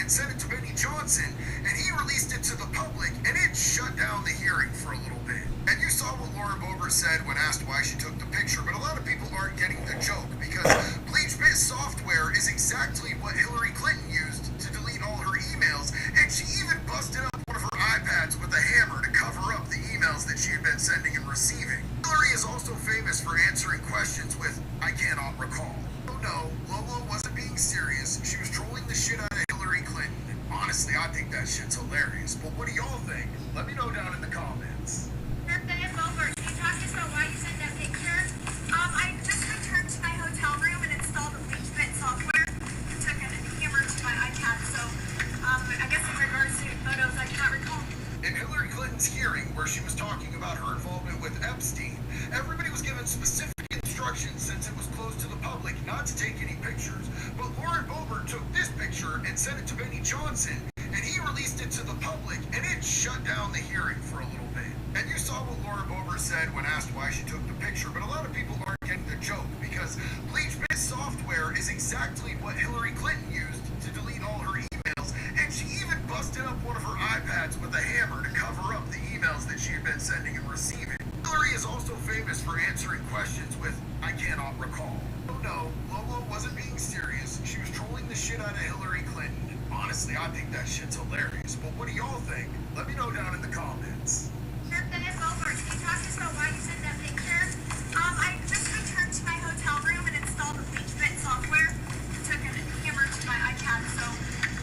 and sent it to Benny Johnson, and he released it to the public, and it shut down the hearing for a little bit. And you saw what Lauren Boebert said when asked why she took the picture, but a lot of people aren't getting the joke because BleachBit software is exactly what Hillary Clinton used to delete all her emails, and she even busted up one of her iPads with a hammer to cover up the emails that she had been sending and receiving. Hillary is also famous for answering questions with, "I cannot recall." Oh no, Lolo wasn't being serious. She was trolling the shit out of Hillary Clinton. Honestly, I think that shit's hilarious. But what do y'all think? Let me know down in the comments. Dennis Boebert, can you talk to us about why you sent that picture? I just returned to my hotel room and installed the BleachBit software and took a hammer to my iPad. So, I guess in regards to photos, I cannot recall. In Hillary Clinton's hearing, where she was talking about her involvement with Epstein, everybody was given specific instructions since it was closed to the public not to take any pictures. But Lauren Boebert took this picture and sent it to Benny Johnson, and he released it to the public, and it shut down the hearing for a little bit. And you saw what Lauren Boebert said when asked why she took the picture, but a lot of people aren't getting the joke because BleachBit software is exactly what Hillary Clinton used to delete all her emails, and she even busted up one of her iPads with a hammer to cover up the emails that she had been sending and receiving. Hillary is also famous for answering questions with, "I cannot recall." Oh no, Lolo wasn't being serious. She was trolling the shit out of Hillary Clinton. Honestly, I think that shit's hilarious. But what do y'all think? Let me know down in the comments. Dennis Boebert, can you talk to us about why you sent that picture? I just returned to my hotel room and installed the BleachBit software and took a hammer to my iPad. So,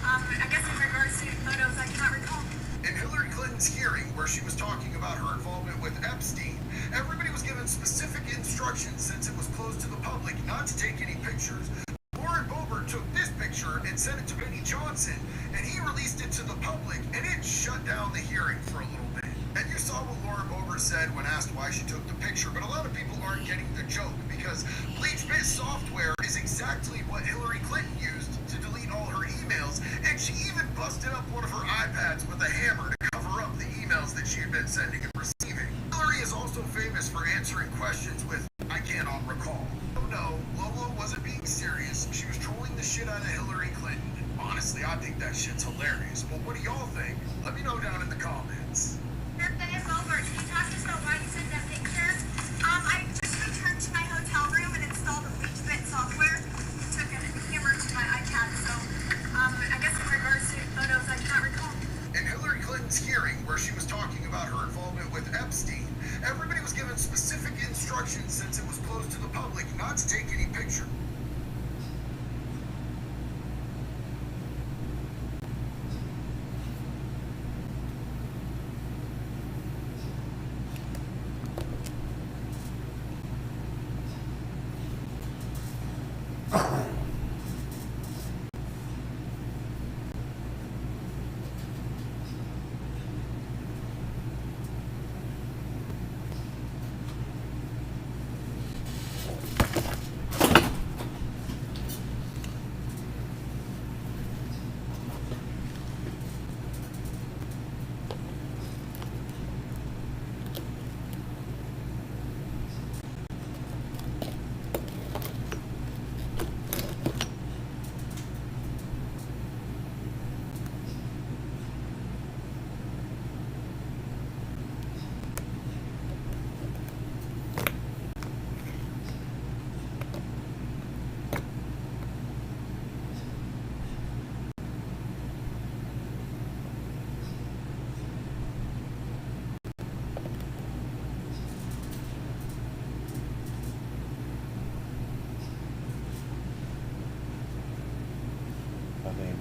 I guess in regards to photos, I cannot recall. In Hillary Clinton's hearing, where she was talking about her involvement with Epstein, everybody was given specific instructions since it was closed to the public not to take any pictures. Lauren Boebert took this picture and sent it to Benny Johnson, and he released it to the public, and it shut down the hearing for a little bit. And you saw what Lauren Boebert said when asked why she took the picture, but a lot of people aren't getting the joke because BleachBit software is exactly what Hillary Clinton used to delete all her emails, and she even busted up one of her iPads with a hammer to cover up the emails that she had been sending and receiving. Hillary is also famous for answering questions with, "I cannot recall." Oh no, Lolo wasn't being serious. She was trolling the shit out of Hillary Clinton. Honestly, I think that shit's hilarious. But what do y'all think? Let me know down in the comments. Dennis Boebert, can you talk to us about why you sent that picture? I just returned to my hotel room and installed the BleachBit software and took a hammer to my iPad. So, I guess in regards to photos, I cannot recall. In Hillary Clinton's hearing, where she was talking about her involvement with Epstein, everybody was given specific instructions since it was closed to the public not to take any pictures.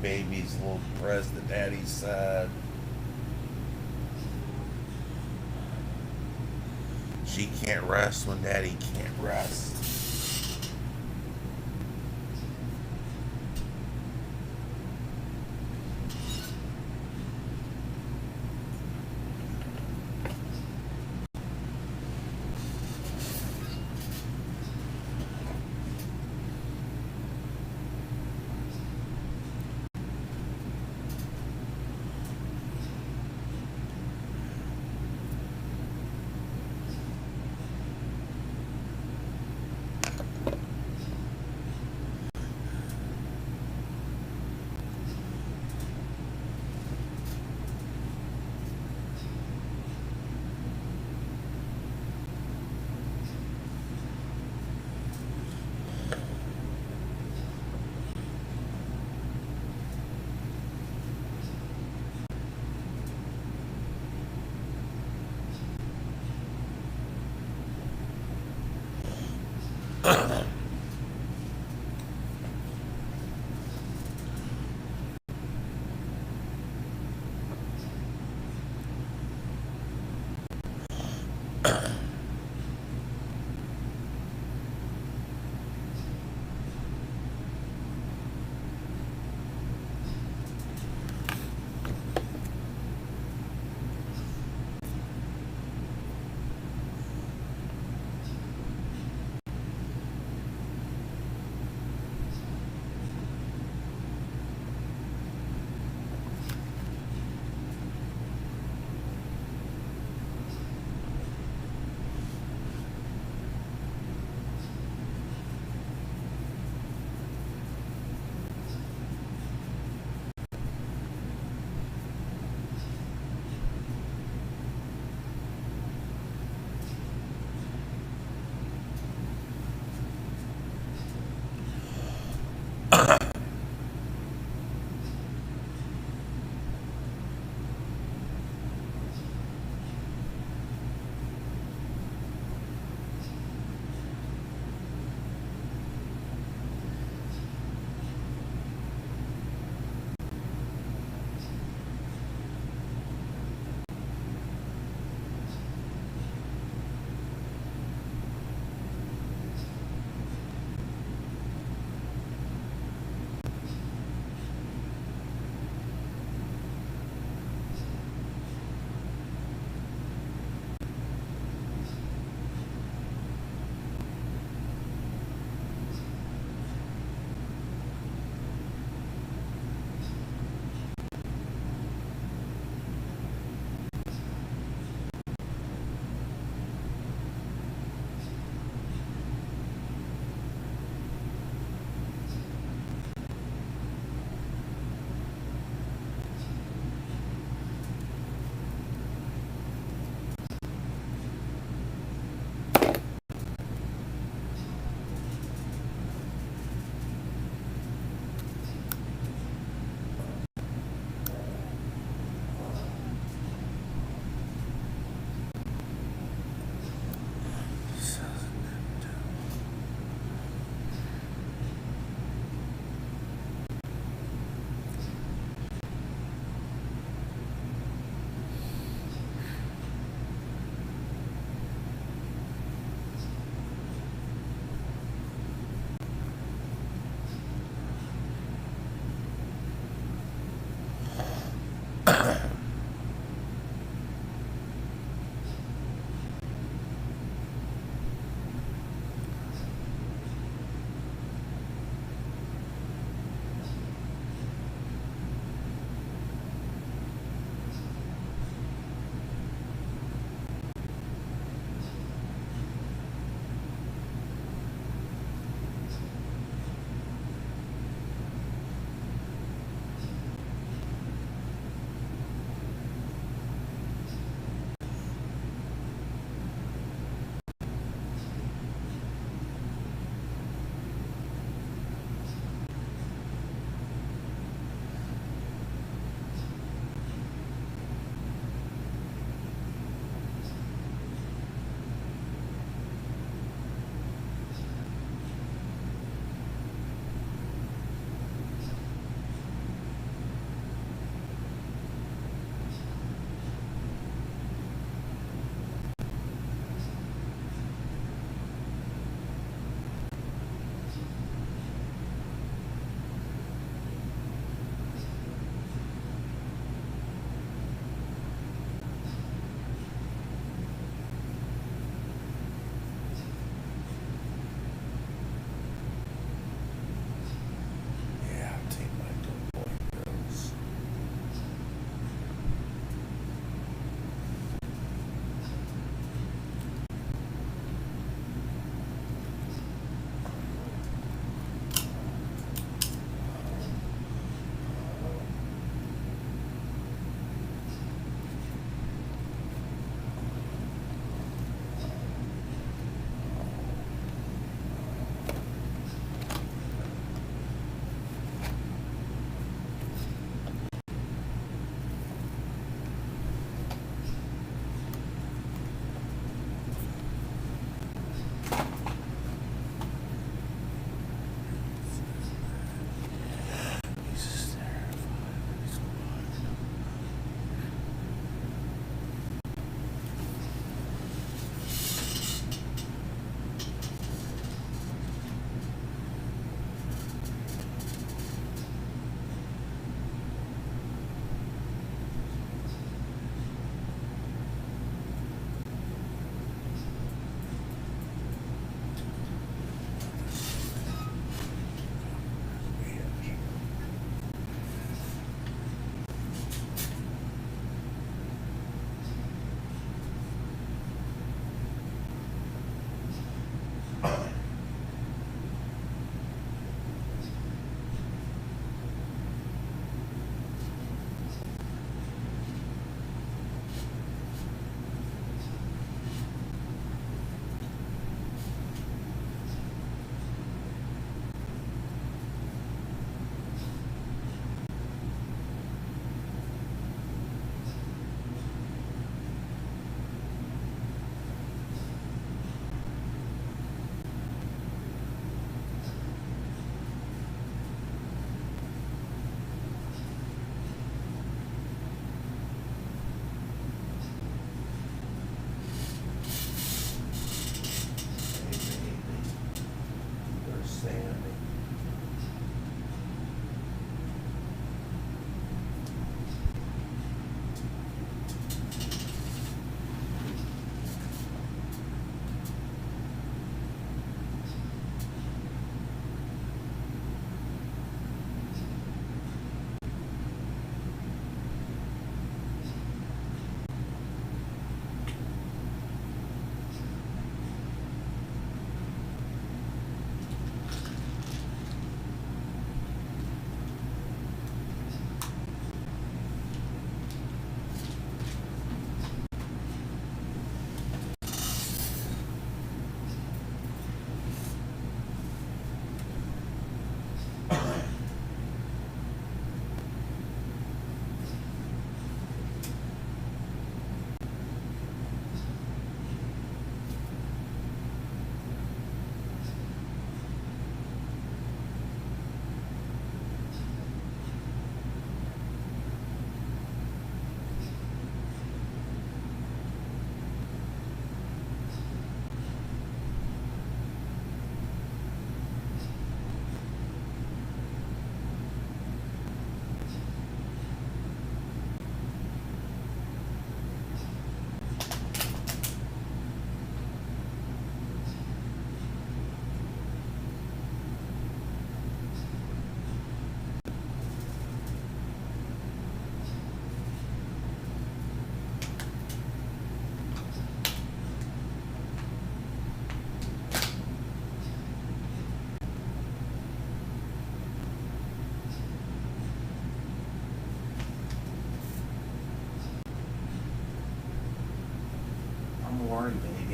Baby's a little depressed at daddy's side. She can't rest when daddy can't rest.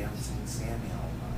haven't seen Sammy all night.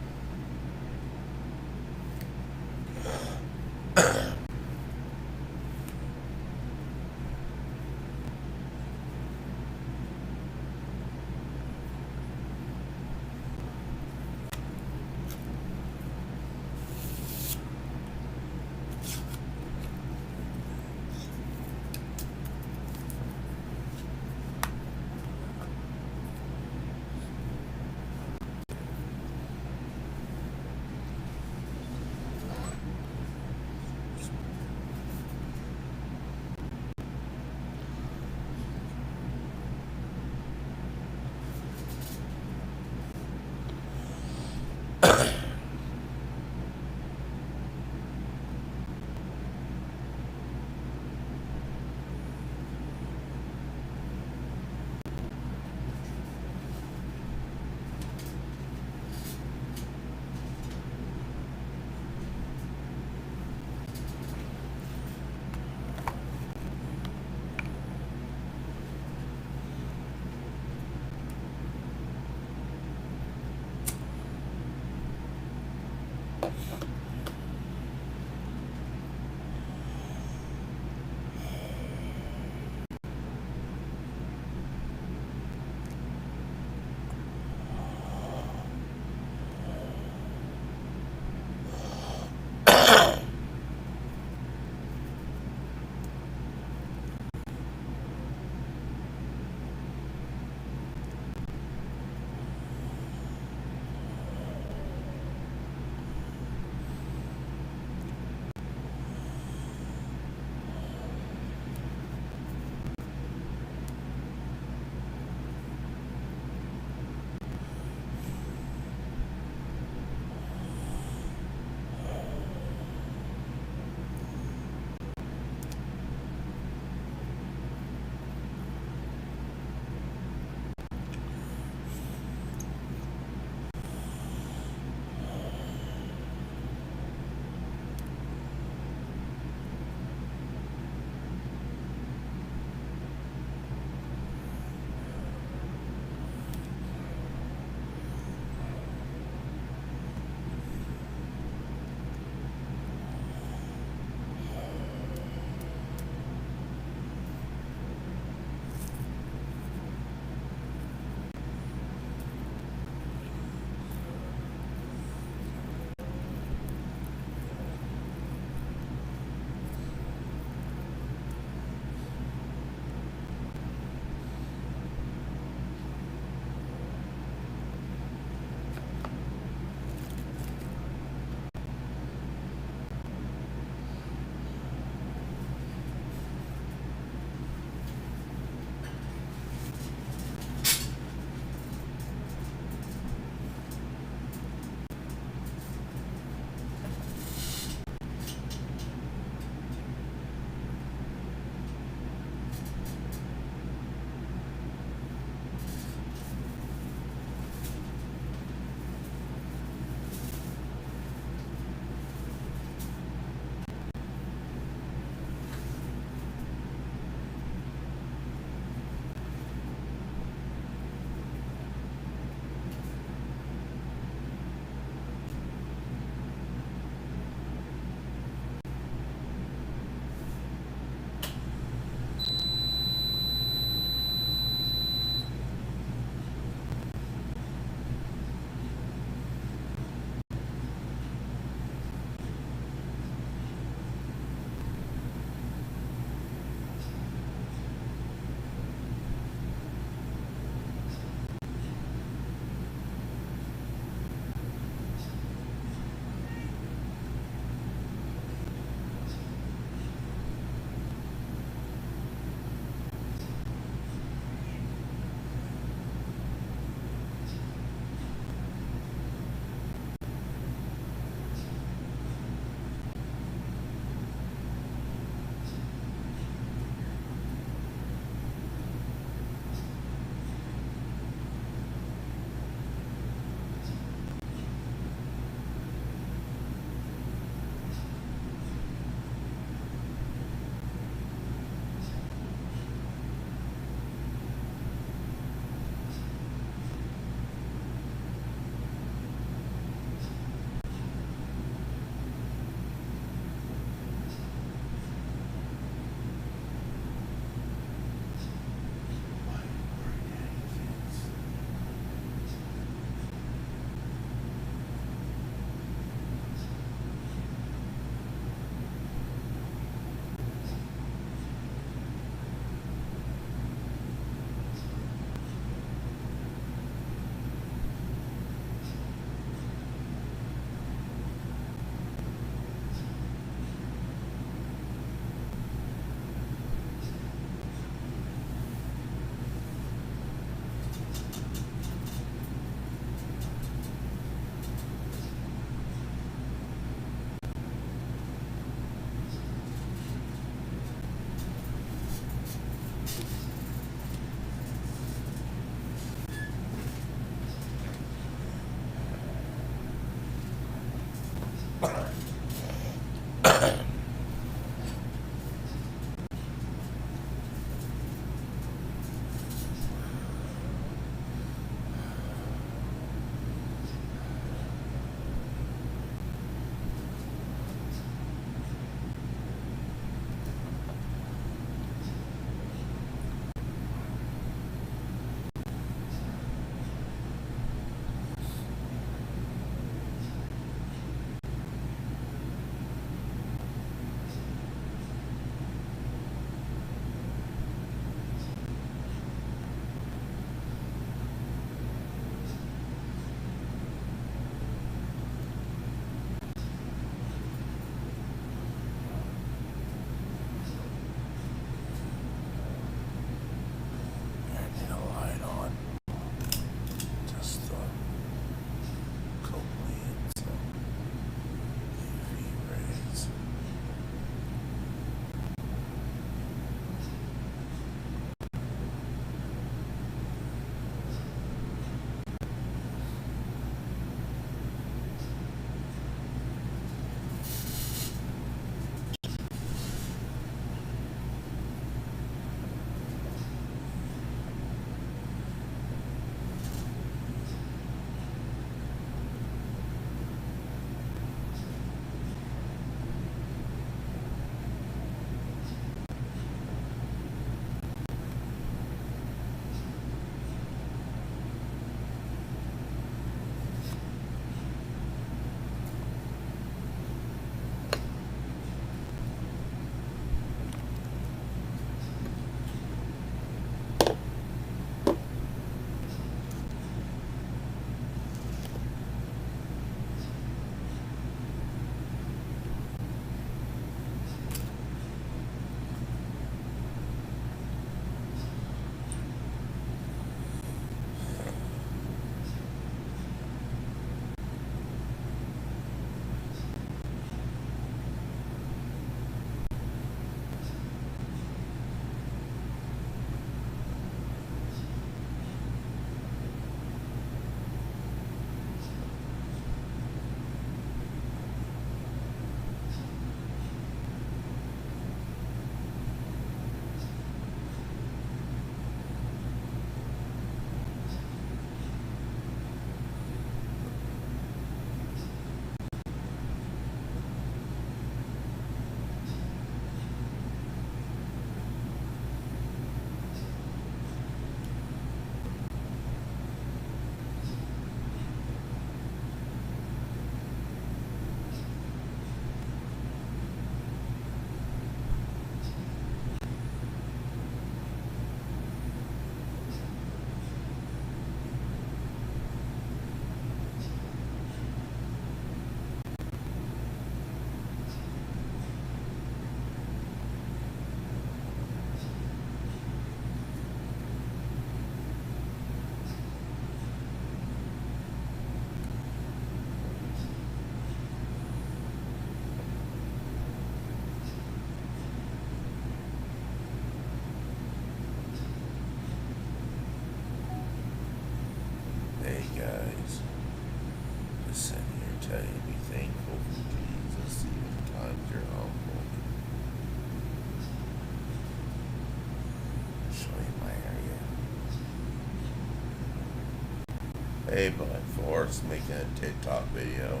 Hey, Bud Force making a TikTok video.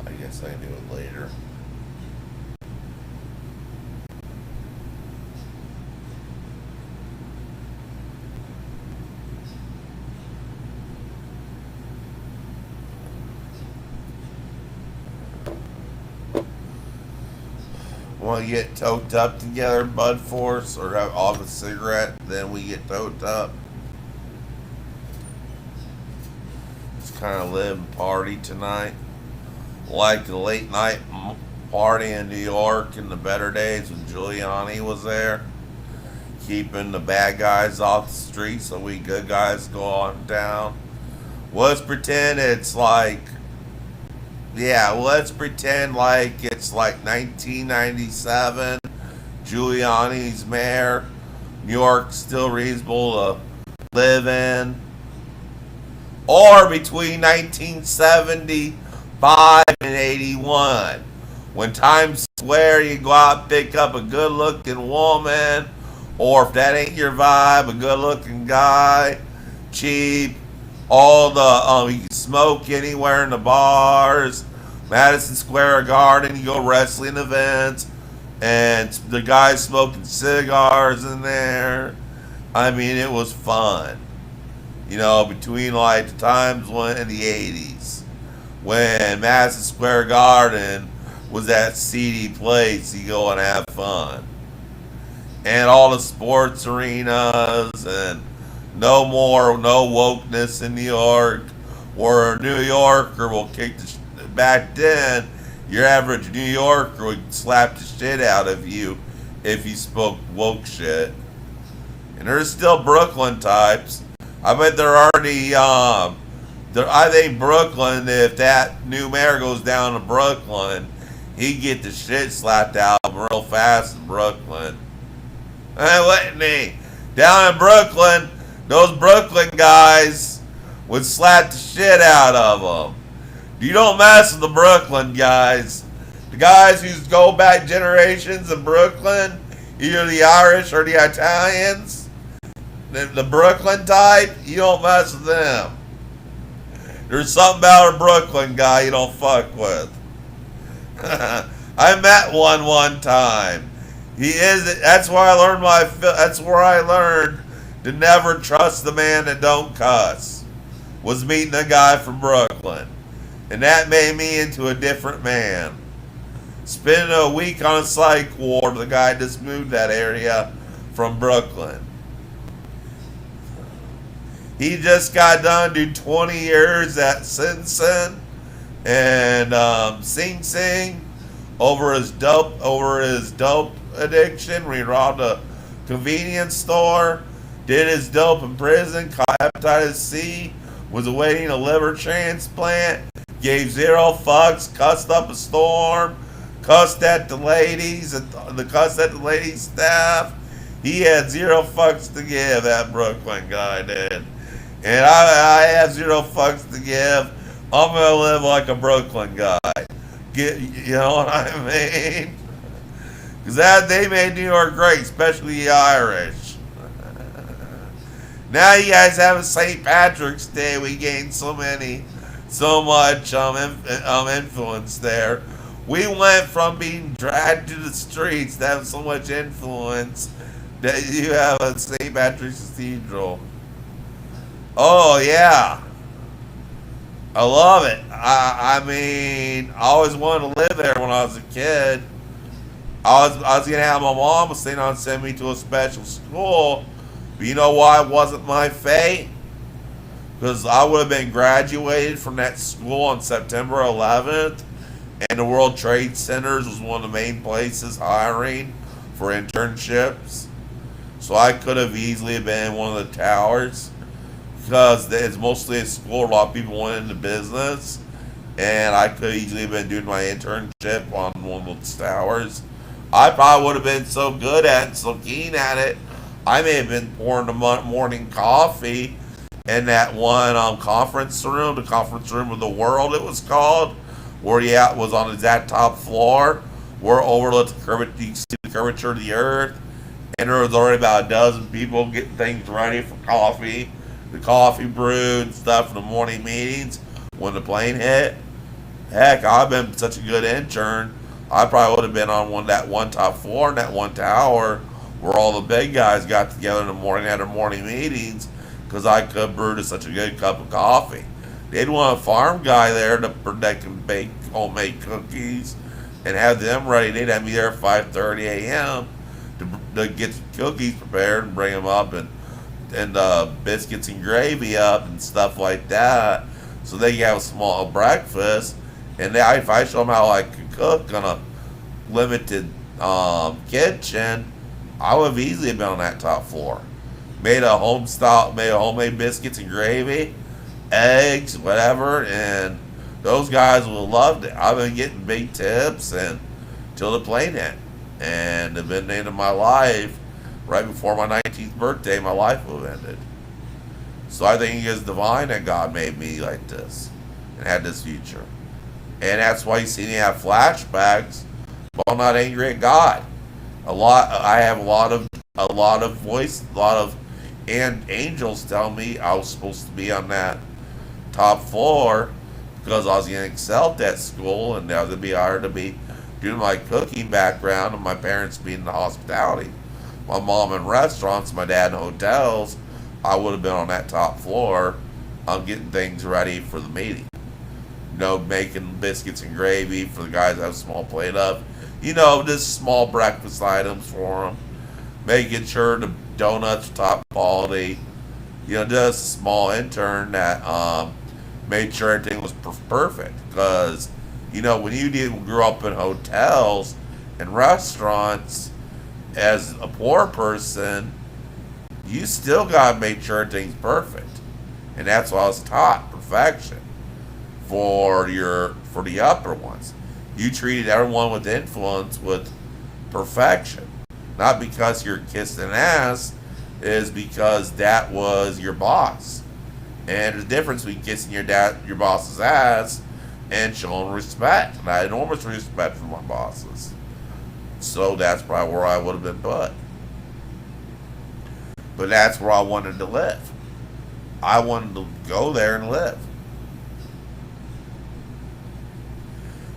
I guess I can do it later. Want to get toked up together, Bud Force, or have off a cigarette, then we get toked up? Just kind of live and party tonight. Like the late night party in New York in the better days when Giuliani was there. Keeping the bad guys off the street so we good guys go on down. Let's pretend it's like, yeah, let's pretend like it's like 1997. Giuliani's mayor. New York's still reasonable to live in. Or between 1975 and 81. When Times Square, you go out and pick up a good looking woman. Or if that ain't your vibe, a good looking guy. Cheap. All the, you can smoke anywhere in the bars. Madison Square Garden, you go wrestling events. And the guys smoking cigars in there. I mean, it was fun. You know, between like the times when in the 80s. When Madison Square Garden was that seedy place, you go and have fun. And all the sports arenas and no wokeness in New York, where a New Yorker will kick the back then, your average New Yorker would slap the shit out of you if you spoke woke shit. And there's still Brooklyn types. I bet they're already, I think Brooklyn, if that new mayor goes down to Brooklyn, he'd get the shit slapped out of him real fast in Brooklyn. Hey, Whitney, down in Brooklyn, those Brooklyn guys would slap the shit out of them. You don't mess with the Brooklyn guys. The guys who go back generations in Brooklyn, either the Irish or the Italians, the Brooklyn type, you don't mess with them. There's something about a Brooklyn guy you don't fuck with. I met one time. That's where I learned to never trust the man that don't cuss. Was meeting a guy from Brooklyn. And that made me into a different man. Spending a week on a psych ward, the guy just moved that area from Brooklyn. He just got done doing 20 years at Sin Sin and Sing Sing over his dope addiction when he robbed a convenience store, did his dope in prison, caught hepatitis C, was awaiting a liver transplant, gave zero fucks, cussed up a storm, cussed at the ladies, cussed at the ladies' staff. He had zero fucks to give, that Brooklyn guy did. And I have zero fucks to give. I'm going to live like a Brooklyn guy. You know what I mean? Because they made New York great, especially the Irish. Now you guys have a St. Patrick's Day. We gained so much influence there. We went from being dragged to the streets to have so much influence that you have a St. Patrick's Cathedral. Oh, yeah. I love it. I mean, I always wanted to live there when I was a kid. I was going to have my mom send me to a special school. But you know why it wasn't my fate? Because I would have been graduated from that school on September 11th. And the World Trade Centers was one of the main places hiring for internships. So I could have easily been in one of the towers. Because it's mostly a school, a lot of people went into business, and I could have easily been doing my internship on one of those towers. I probably would have been so good at it, so keen at it, I may have been pouring the morning coffee in that one conference room, the conference room of the world it was called, where was on the exact top floor, where overlooked the curvature of the earth, and there was already about a dozen people getting things ready for coffee. the coffee brewed and stuff in the morning meetings when the plane hit. Heck, I've been such a good intern. I probably would have been on that one top floor in that one tower where all the big guys got together in the morning, had their morning meetings, because I could brew to such a good cup of coffee. They'd want a farm guy there that can bake homemade cookies and have them ready. They'd have me there at 5:30 a.m. to get the cookies prepared and bring them up, and biscuits and gravy up and stuff like that, so they can have a small breakfast. And if I show them how I could cook on a limited kitchen, I would have easily been on that top floor. Made a homemade biscuits and gravy, eggs, whatever, and those guys would have loved it. I've been getting big tips and till the plane hit, and at the end of my life, right before my 19th birthday, my life would have ended. So I think it's divine that God made me like this and had this future. And that's why you see me have flashbacks, but I'm not angry at God. I have a lot of angels tell me I was supposed to be on that top floor because I was going to excel at that school, and I was going to be hired to be doing my cooking background, and my parents being in the hospitality. My mom in restaurants, my dad in hotels. I would have been on that top floor. I'm getting things ready for the meeting. Making biscuits and gravy for the guys that have a small plate of. Just small breakfast items for them. Making sure the donuts are top quality. Just a small intern that made sure everything was perfect. Because, when you grew up in hotels and restaurants as a poor person, you still got to make sure everything's perfect. And that's what I was taught, perfection. For the upper ones, you treated everyone with influence with perfection, not because you're kissing ass, is because that was your boss. And there's a difference between kissing your boss's ass and showing respect. And I had enormous respect for my bosses, so that's probably where I would have been put. But that's where I wanted to live. I wanted to go there and live.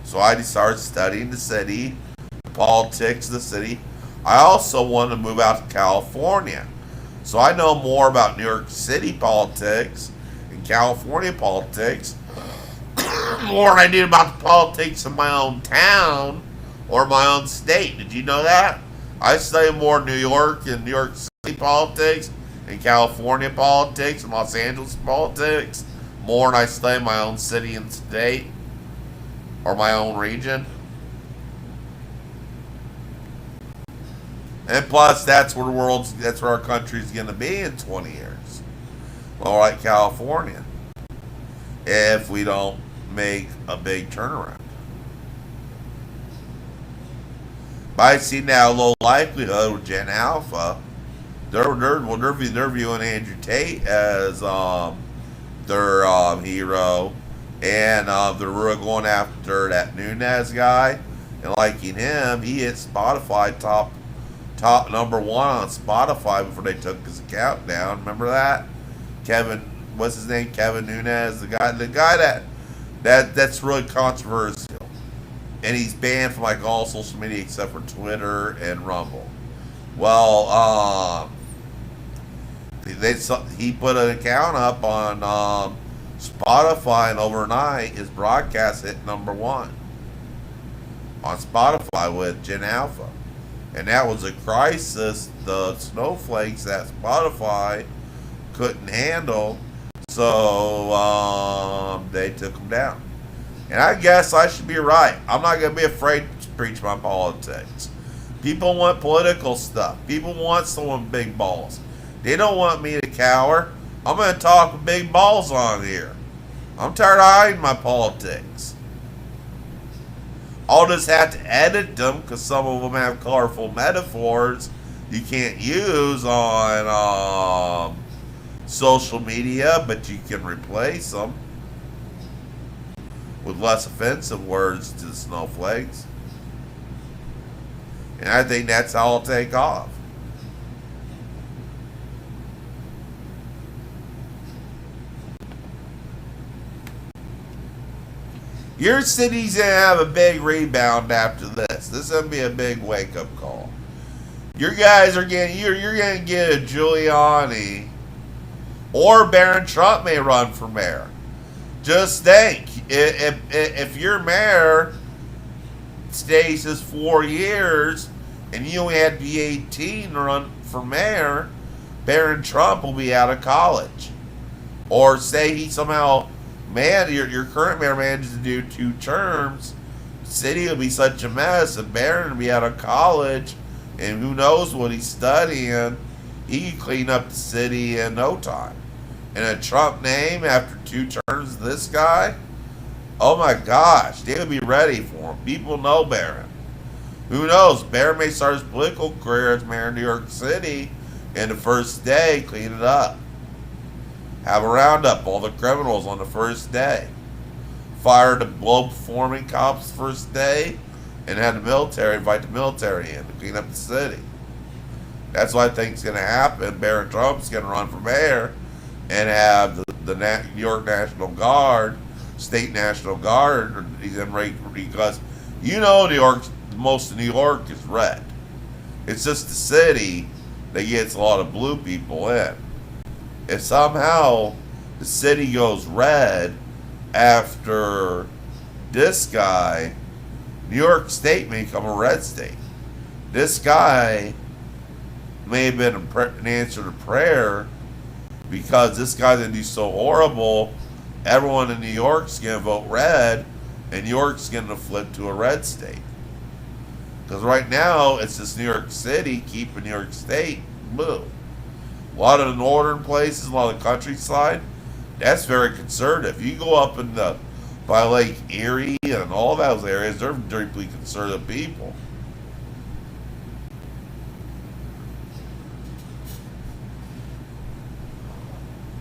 So I started studying the city, the politics of the city. I also wanted to move out to California. So I know more about New York City politics and California politics more than I did about the politics of my own town or my own state. Did you know that? I study more New York and New York City politics and California politics and Los Angeles politics more than I study my own city and state or my own region. And plus, that's where our country's going to be in 20 years. Well, like California, if we don't make a big turnaround. But I see now low likelihood with Gen Alpha. They're viewing Andrew Tate as their hero. And they're really going after that Nunes guy and liking him. He hit Spotify top number 1 on Spotify before they took his account down. Remember that? What's his name? Kevin Nunes, the guy that's really controversial. And he's banned from like all social media except for Twitter and Rumble. Well, he put an account up on Spotify, and overnight his broadcast hit number 1 on Spotify with Gen Alpha. And that was a crisis the snowflakes that Spotify couldn't handle, so they took him down. And I guess I should be right. I'm not going to be afraid to preach my politics. People want political stuff. People want someone with big balls. They don't want me to cower. I'm going to talk with big balls on here. I'm tired of hiding my politics. I'll just have to edit them because some of them have colorful metaphors you can't use on social media, but you can replace them with less offensive words to the snowflakes. And I think that's how I'll take off. Your city's gonna have a big rebound after this. This is gonna be a big wake up call. Your guys are getting you're gonna get a Giuliani, or Barron Trump may run for mayor. Just think, if your mayor stays his 4 years and you only had to be 18 to run for mayor, Barron Trump will be out of college. Or say he somehow, your current mayor manages to do 2 terms, the city will be such a mess, and Barron will be out of college, and who knows what he's studying. He can clean up the city in no time. And a Trump name after 2 terms of this guy, oh my gosh, they would be ready for him. People know Barron. Who knows? Barron may start his political career as mayor of New York City, and the first day, clean it up. Have a roundup, all the criminals on the first day. Fire the low-performing cops first day, and have the military, invite the military in to clean up the city. That's what I think is going to happen. Barron Trump's going to run for mayor and have the New York National Guard, State National Guard, he's in rate because New York, most of New York is red. It's just the city that gets a lot of blue people in. If somehow the city goes red after this guy, New York State may become a red state. This guy may have been an answer to prayer, because this guy's going to do so horrible, everyone in New York's going to vote red, and New York's going to flip to a red state. Because right now, it's just New York City keeping New York State blue. A lot of the northern places, a lot of the countryside, that's very conservative. You go up by Lake Erie and all those areas, they're deeply conservative people.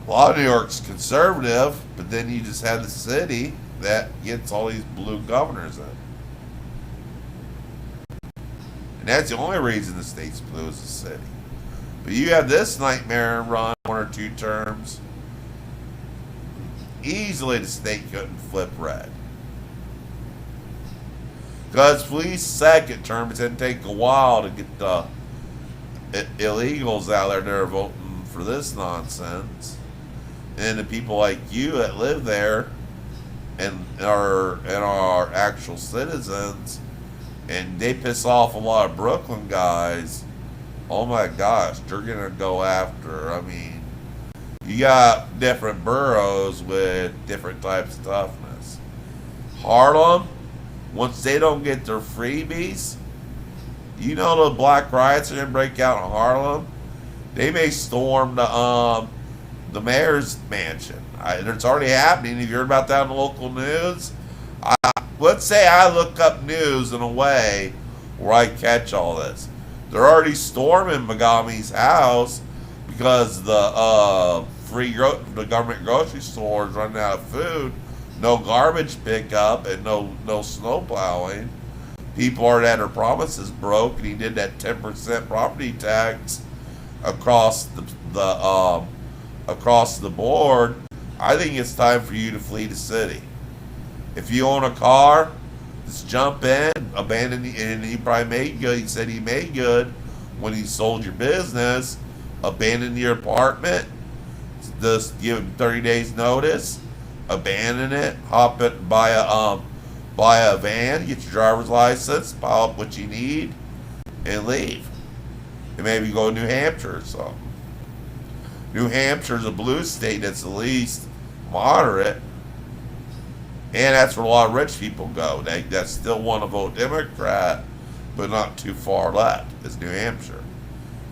A lot of New York's conservative, but then you just have the city that gets all these blue governors in. And that's the only reason the state's blue is the city. But you have this nightmare run 1 or 2 terms. Easily the state couldn't flip red. Because police second term, it's going to take a while to get the illegals out there that are voting for this nonsense. And the people like you that live there and are actual citizens, and they piss off a lot of Brooklyn guys, oh my gosh, they're gonna go after. I mean, you got different boroughs with different types of toughness. Harlem, once they don't get their freebies, the black riots are gonna break out in Harlem. They may storm the mayor's mansion. It's already happening. Have you heard about that in the local news? Let's say I look up news in a way where I catch all this. They're already storming Megami's house because the government grocery stores running out of food, no garbage pickup, and no snow plowing. People are that their promises broke, and he did that 10% property tax across the board. I think it's time for you to flee the city. If you own a car, just jump in, abandon, and he probably made good. He said he made good when he sold your business. Abandon your apartment. Just give him 30 days notice. Abandon it. Hop it. Buy a van. Get your driver's license. Pile up what you need, and leave. And maybe go to New Hampshire or something. New Hampshire's a blue state that's the least moderate, and that's where a lot of rich people go. That still want to vote Democrat, but not too far left, is New Hampshire.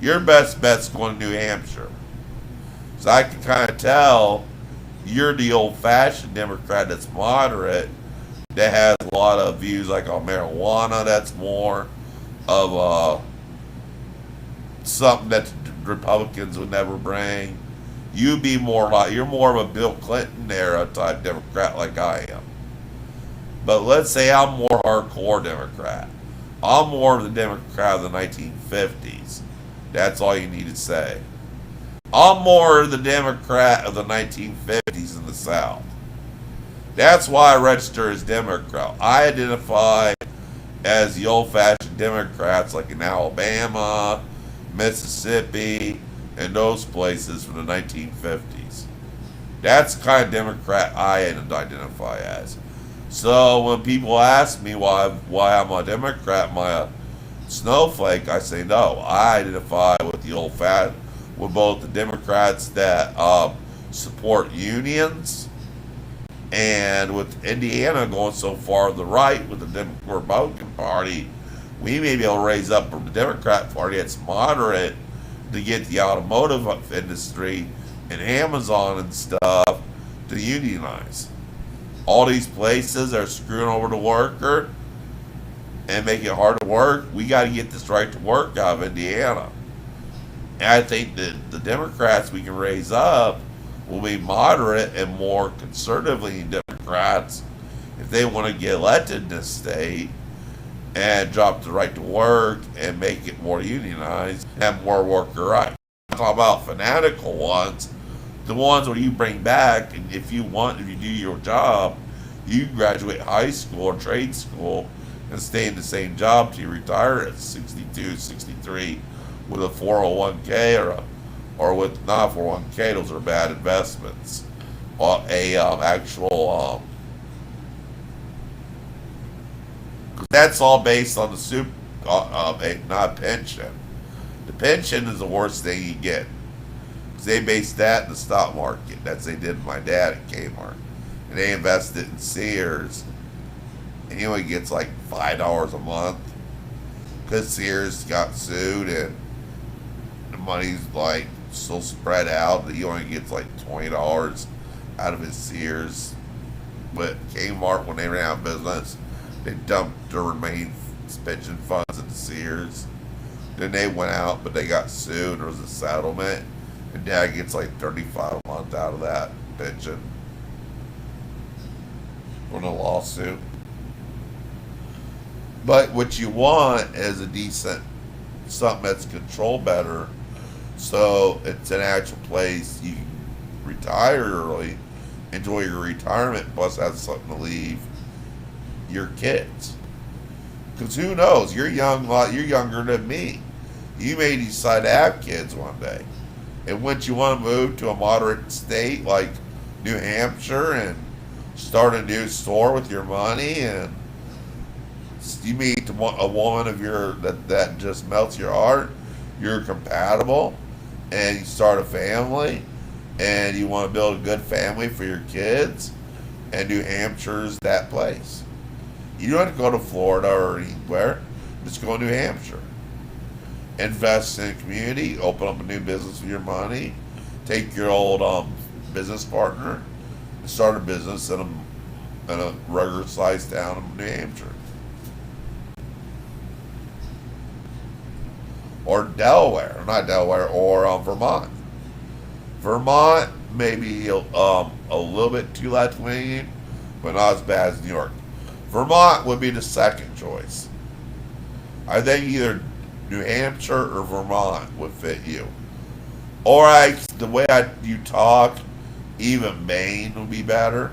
Your best bet's going to New Hampshire. So I can kind of tell you're the old-fashioned Democrat that's moderate, that has a lot of views like on marijuana. That's more of something that the Republicans would never bring. You're more of a Bill Clinton era type Democrat like I am. But let's say I'm more hardcore Democrat. I'm more of the Democrat of the 1950s. That's all you need to say. I'm more of the Democrat of the 1950s in the South. That's why I register as Democrat. I identify as the old-fashioned Democrats like in Alabama, Mississippi, and those places from the 1950s. That's the kind of Democrat I identify as. So when people ask me why I'm a Democrat, am I a snowflake? I say no. I identify with the with both the Democrats that support unions, and with Indiana going so far to the right with the Republican Party, we may be able to raise up from the Democrat Party that's moderate to get the automotive industry and Amazon and stuff to unionize. All these places are screwing over the worker and making it hard to work. We got to get this right to work out of Indiana. And I think that the Democrats we can raise up will be moderate and more conservatively Democrats if they want to get elected in this state and drop the right to work and make it more unionized and more worker rights. I'm talking about fanatical ones, the ones where you bring back, and if you do your job, you graduate high school or trade school and stay in the same job till you retire at 62, 63 with a 401k or with not 401k. Those are bad investments. That's all based on the not pension. The pension is the worst thing you get. They base that in the stock market. That's what they did with my dad at Kmart. And they invested in Sears. And he only gets like $5 a month. Because Sears got sued and the money's like so spread out that he only gets like $20 out of his Sears. But Kmart, when they ran out of business, they dumped their remaining pension funds into Sears. Then they went out, but they got sued. There was a settlement. And Dad gets like $35 a month out of that pension from the lawsuit. But what you want is a decent, something that's controlled better, so it's an actual place you can retire early, enjoy your retirement, plus have something to leave your kids. Because who knows? You're younger than me. You may decide to have kids one day. And once you want to move to a moderate state like New Hampshire and start a new store with your money, and you meet a woman of that just melts your heart, you're compatible, and you start a family, and you want to build a good family for your kids, and New Hampshire's that place. You don't have to go to Florida or anywhere. Just go to New Hampshire. Invest in a community, open up a new business with your money, take your old business partner, and start a business in a regular sized town in New Hampshire. Or Delaware, not Delaware, or Vermont. Vermont may be a little bit too left-wing, but not as bad as New York. Vermont would be the second choice. I think either New Hampshire or Vermont would fit you. Or the way you talk, even Maine would be better.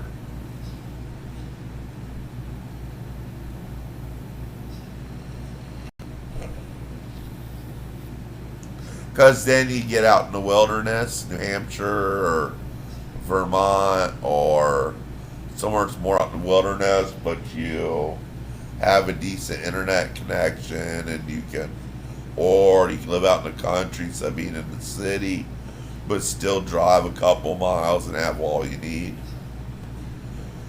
Because then you get out in the wilderness, New Hampshire or Vermont or somewhere that's more out in the wilderness, but you have a decent internet connection, and you can live out in the country instead of being in the city, but still drive a couple miles and have all you need.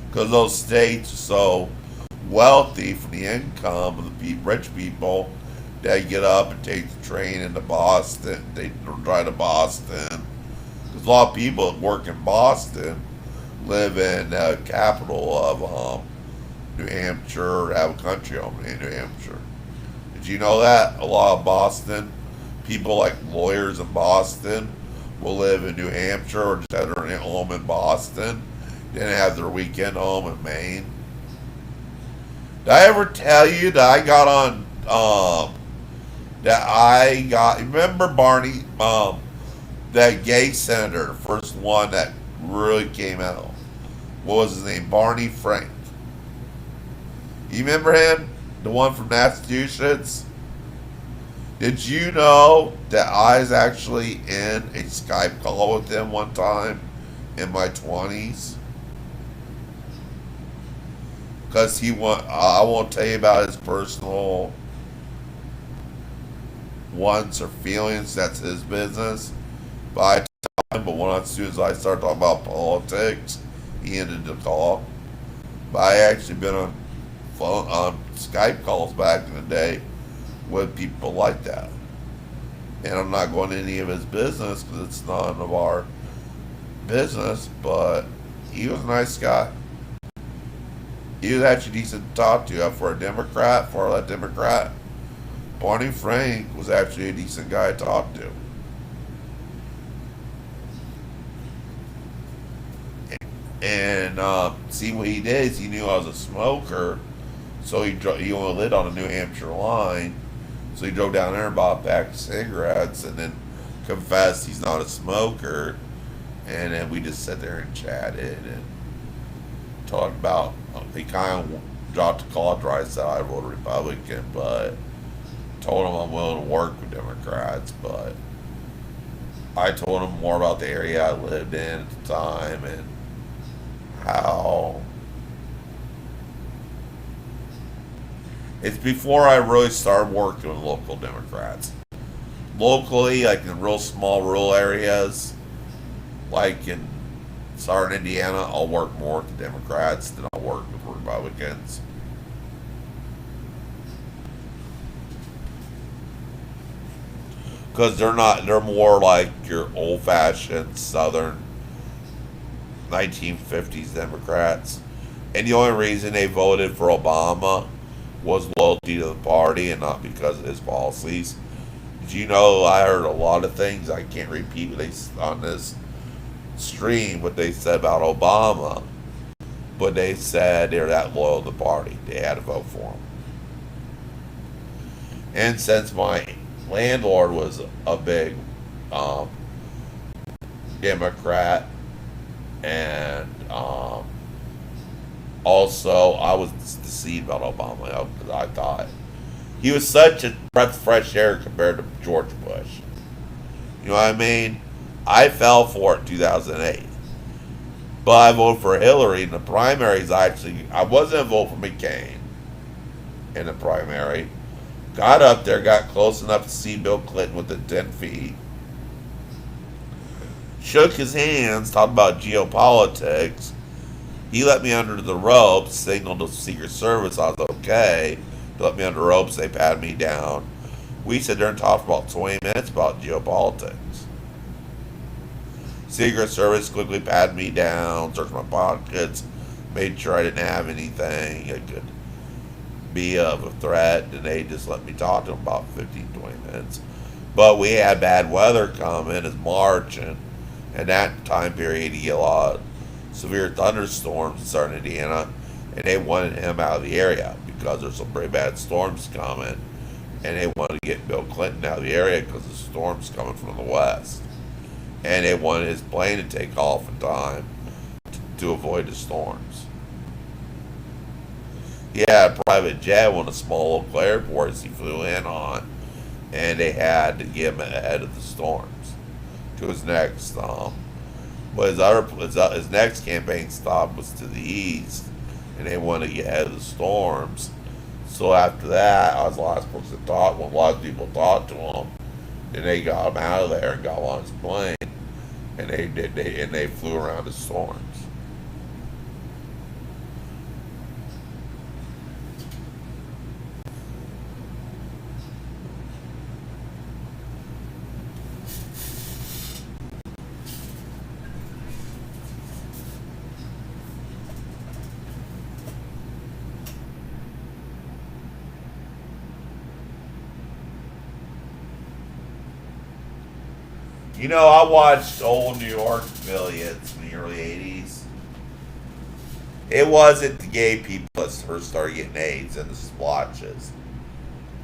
Because those states are so wealthy from the income of the rich people, they get up and take the train into Boston. They drive to Boston. Because a lot of people that work in Boston live in the capital of New Hampshire, or have a country home in New Hampshire. Did you know that? A lot of Boston people, like lawyers in Boston, will live in New Hampshire or just have their home in Boston, then have their weekend home in Maine. Did I ever tell you that I got on remember Barney, that gay senator, first one that really came out, what was his name? Barney Frank. You remember him? The one from Massachusetts? Did you know that I was actually in a Skype call with him one time in my 20s? Because I won't tell you about his personal wants or feelings. That's his business. But as soon as I start talking about politics, he ended the call. But I actually been on Skype calls back in the day with people like that. And I'm not going into any of his business because it's none of our business, but he was a nice guy. He was actually decent to talk to. For a Democrat, far left Democrat, Barney Frank was actually a decent guy to talk to. And see what he did is he knew I was a smoker, so he only lived on the New Hampshire line, so he drove down there and bought a pack of cigarettes, and then confessed he's not a smoker, and then we just sat there and chatted and talked about. He kind of dropped the call after I said I voted Republican, but told him I'm willing to work with Democrats, but I told him more about the area I lived in at the time and how it's before I really started working with local Democrats. Locally, like in real small rural areas, like in Southern Indiana, I'll work more with the Democrats than I'll work with Republicans. Because they're more like your old-fashioned Southern 1950s Democrats. And the only reason they voted for Obama was loyalty to the party and not because of his policies. Did you know I heard a lot of things I can't repeat on this stream what they said about Obama, but they said they're that loyal to the party. They had to vote for him. And since my landlord was a big Democrat, and also I was deceived about Obama because I thought he was such a breath of fresh air compared to George Bush. You know what I mean? I fell for it in 2008. But I voted for Hillary in the primaries. I wasn't going to vote for McCain in the primary. Got up there, got close enough to see Bill Clinton within 10 feet. Shook his hands, talked about geopolitics. He let me under the ropes, signaled to Secret Service I was okay. They let me under the ropes, they patted me down. We sat there and talked for about 20 minutes about geopolitics. Secret Service quickly patted me down, searched my pockets, made sure I didn't have anything that could be of a threat, and they just let me talk to them about 15, 20 minutes. But we had bad weather coming, it's March, and in that time period you get a lot of severe thunderstorms in southern Indiana, and they wanted him out of the area because there's some pretty bad storms coming, and they wanted to get Bill Clinton out of the area because the storm's coming from the west. And they wanted his plane to take off in time to avoid the storms. He had a private jet, one of the small local airports he flew in on, and they had to get him ahead of the storms to his next. But his next campaign stop was to the east, and they wanted to get ahead of the storms. So after that, I was the last person to talk. When a lot of people talked to him, and they got him out of there and got on his plane, and they flew around the storms. You know, I watched old New York affiliates in the early 80s. It wasn't the gay people that first started getting AIDS and the splotches.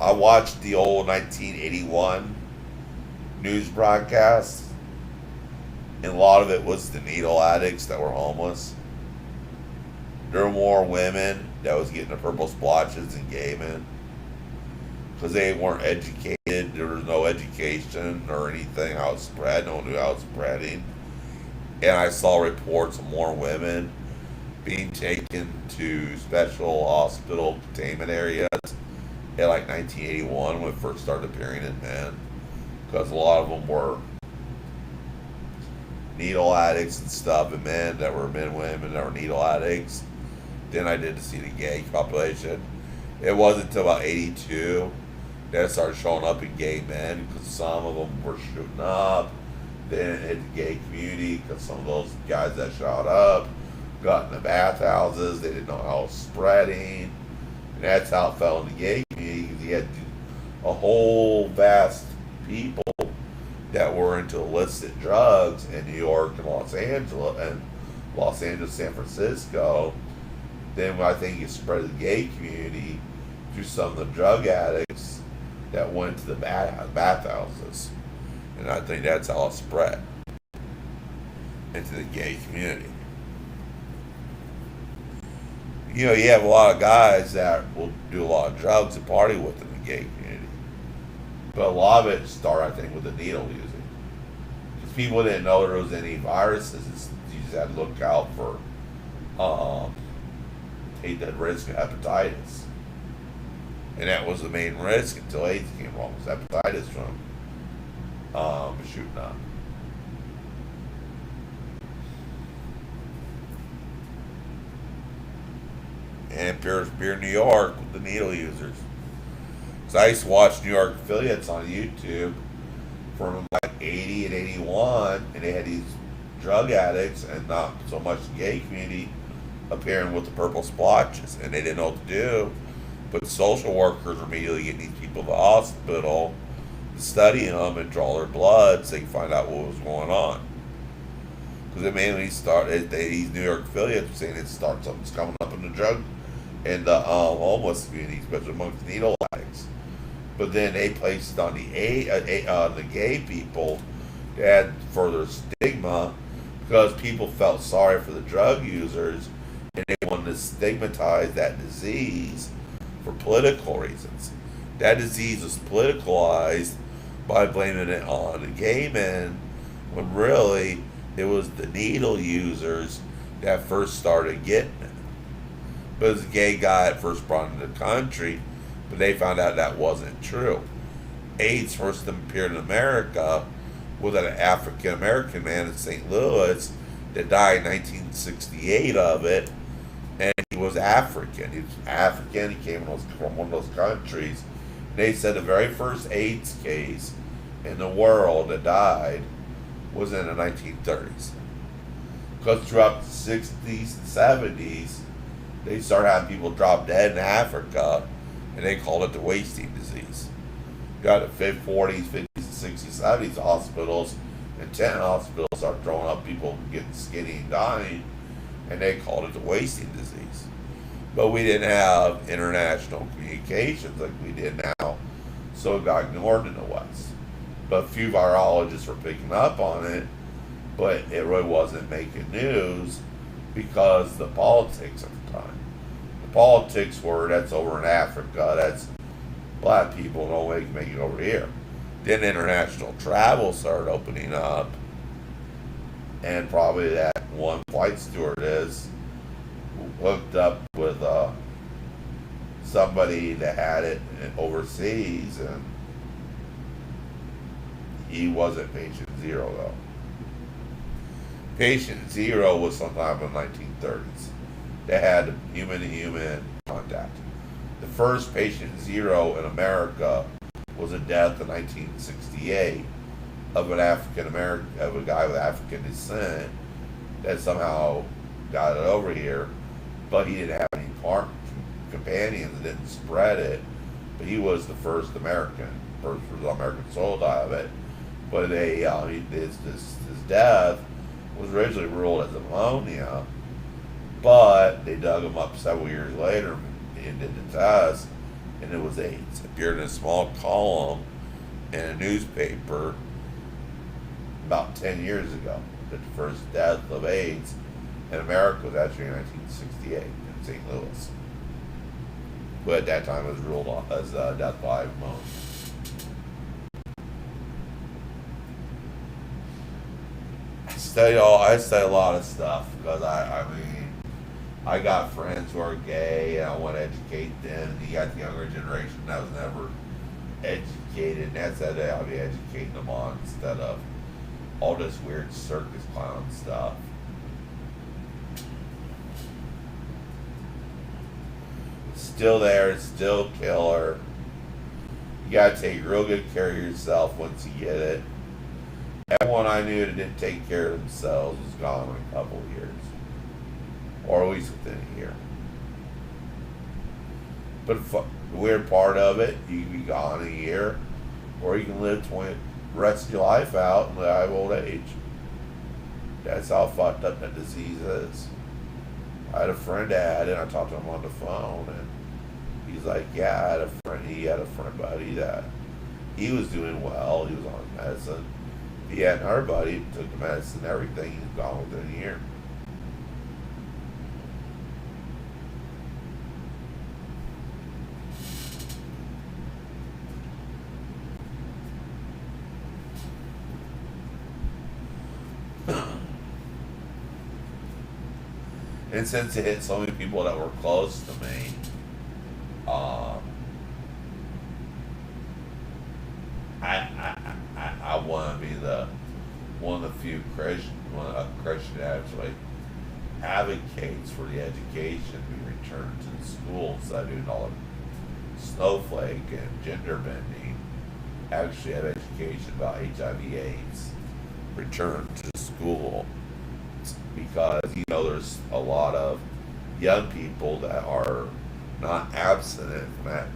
I watched the old 1981 news broadcasts, and a lot of it was the needle addicts that were homeless. there were more women that was getting the purple splotches than gay men because they weren't educated. There was no education or anything how it spread. No one knew how it was spreading. And I saw reports of more women being taken to special hospital containment areas in like 1981 when it first started appearing in men, because a lot of them were needle addicts and stuff, and men that were women that were needle addicts. Then I did see the gay population. It wasn't until about 82 that it started showing up in gay men, because some of them were shooting up. Then it hit the gay community because some of those guys that shot up got in the bathhouses. They didn't know how it was spreading. And that's how it fell in the gay community, because you had a whole vast people that were into illicit drugs in New York and Los Angeles, San Francisco. Then I think it spread to the gay community through some of the drug addicts that went to the bathhouses. And I think that's how it spread into the gay community. You know, you have a lot of guys that will do a lot of drugs and party with in the gay community. But a lot of it started, I think, with the needle using. Because people didn't know there was any viruses. You just had to look out for take that risk of hepatitis. And that was the main risk until AIDS came along, was hepatitis from shooting up. And appear in New York with the needle users. So I used to watch New York affiliates on YouTube from like 80 and 81, and they had these drug addicts and not so much the gay community appearing with the purple splotches, and they didn't know what to do. But social workers were immediately getting these people to the hospital, studying them and draw their blood so they could find out what was going on. Because it mainly started, these New York affiliates were saying something's coming up in the drug and the homeless community, especially amongst needle addicts. But then they placed it on the gay people to add further stigma, because people felt sorry for the drug users and they wanted to stigmatize that disease for political reasons. That disease was politicalized by blaming it on the gay men, when really it was the needle users that first started getting it. But it was a gay guy that first brought it into the country, but they found out that wasn't true. AIDS first appeared in America with an African American man in St. Louis that died in 1968 of it, and he was African. He was African, he came from one of those countries. They said the very first AIDS case in the world that died was in the 1930s. Because throughout the 60s and 70s, they started having people drop dead in Africa, and they called it the wasting disease. You got the 40s, 50s, 60s, 70s hospitals, and 10 hospitals started throwing up people getting skinny and dying, and they called it the wasting disease. But we didn't have international communications like we did now, so it got ignored in the West. But a few virologists were picking up on it, but it really wasn't making news because the politics at the time. The politics were, that's over in Africa, that's black people, no way can make it over here. Then international travel started opening up, and probably that one flight stewardess hooked up with somebody that had it overseas, and he wasn't patient zero though. Patient zero was sometime in the 1930s. They had human-to-human contact. The first patient zero in America was a death in 1968 of an African American, of a guy with African descent that somehow got it over here, but he didn't have any companions and didn't spread it. But he was the first American soil die of it. But his death was originally ruled as pneumonia, but they dug him up several years later and did the test, and it was AIDS. It appeared in a small column in a newspaper about 10 years ago, that the first death of AIDS in America was actually 1968 in St. Louis. But at that time it was ruled as death by Mon. I study a lot of stuff because I mean, I got friends who are gay and I want to educate them. You got the younger generation that was never educated, and that's that I'll be educating them on instead of all this weird circus clown stuff. It's still there, it's still killer. You gotta take real good care of yourself once you get it. Everyone I knew that didn't take care of themselves was gone in a couple of years. Or at least within a year. But the weird part of it, you can be gone a year, or you can live the rest of your life out and die of old age. That's how fucked up that disease is. I had a friend that had it, and I talked to him on the phone, and he's like, yeah, he had a friend buddy that he was doing well, he was on medicine. He had another buddy who took the medicine and everything, he's gone within a year. And since it hit so many people that were close to me, I want to be one of the few Christian that actually advocates for the education to be returned to the schools instead of doing all the snowflake and gender bending. Actually have education about HIV/AIDS returned to school. Because, there's a lot of young people that are not abstinent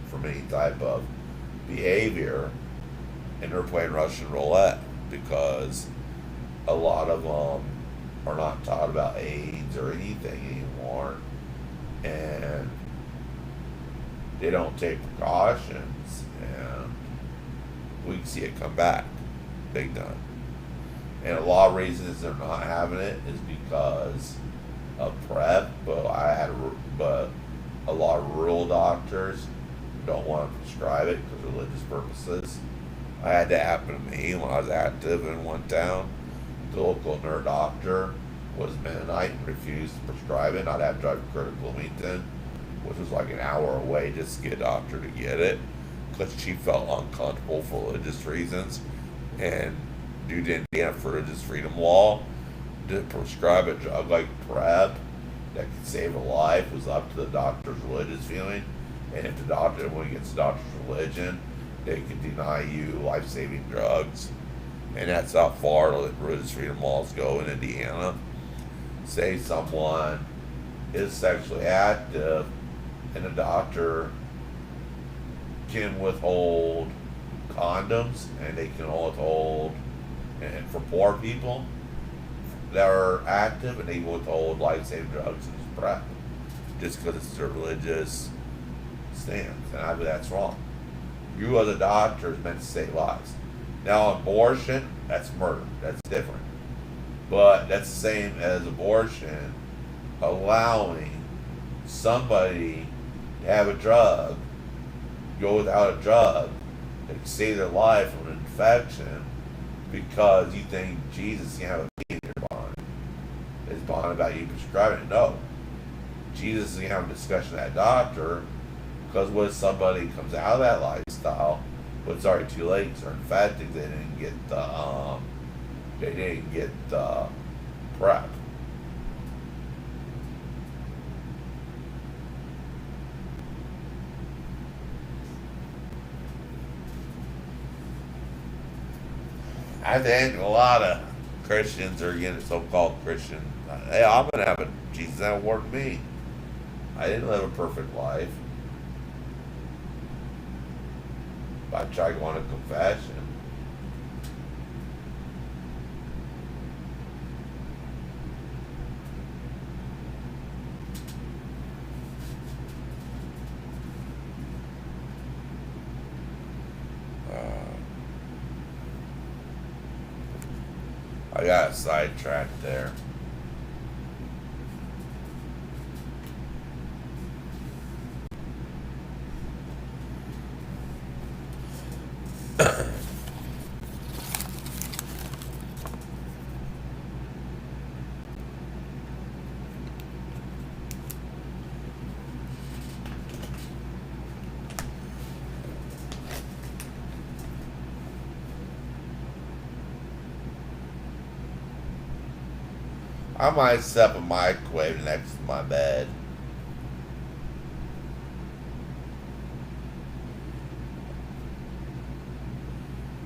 from any type of behavior, and they're playing Russian roulette because a lot of them are not taught about AIDS or anything anymore, and they don't take precautions, and we can see it come back big time. And a lot of reasons they're not having it is because of PrEP, but a lot of rural doctors don't want to prescribe it because of religious purposes. I had that happen to me when I was active in one town. The local nurse doctor was Mennonite and refused to prescribe it. I'd have to drive to Curtis Bloomington, which was like an hour away, just to get a doctor to get it because she felt uncomfortable for religious reasons. And due to Indiana for religious freedom law, to prescribe a drug like PrEP that could save a life was up to the doctor's religious feeling. And if the doctor, when he gets the doctor's religion, they can deny you life-saving drugs. And that's how far the religious freedom laws go in Indiana. Say someone is sexually active and the doctor can withhold condoms, and they can withhold, and for poor people that are active, and they withhold life-saving drugs and PrEP just because it's their religious stance, and I believe that's wrong. You as a doctor is meant to save lives. Now abortion, that's murder, that's different, but that's the same as abortion allowing somebody to have a drug, go without a drug that can save their life from an infection because you think Jesus can have a bee in your bond. It's bond about you prescribing it. No. Jesus is going to have a discussion with that doctor, because what if somebody comes out of that lifestyle, but it's already too late, they're infected, they didn't get the PrEP. I think a lot of Christians are getting so-called Christian. Hey, I'm going to have a Jesus that worked me. I didn't live a perfect life. I tried going to confession. I got sidetracked there. I might set up a microwave next to my bed.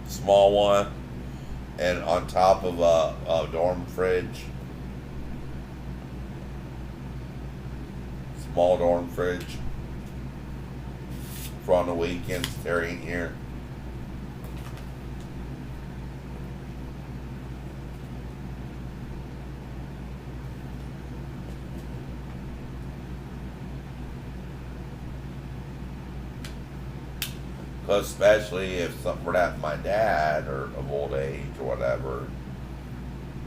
Small one, and on top of a dorm fridge. Small dorm fridge. For on the weekends, there ain't here. Cause especially if something were to happen to my dad or of old age or whatever,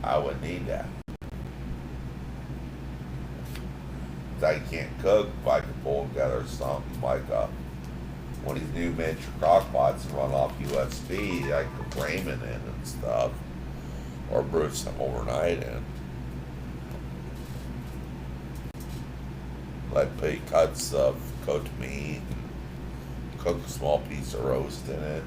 I would need that. 'Cause I can't cook, if I could pull together something like one of these new miniature crock pots and run off USB, I could put ramen in and stuff. Or brew some overnight in. Like put cuts of cooked meat and cook a small piece of roast in it.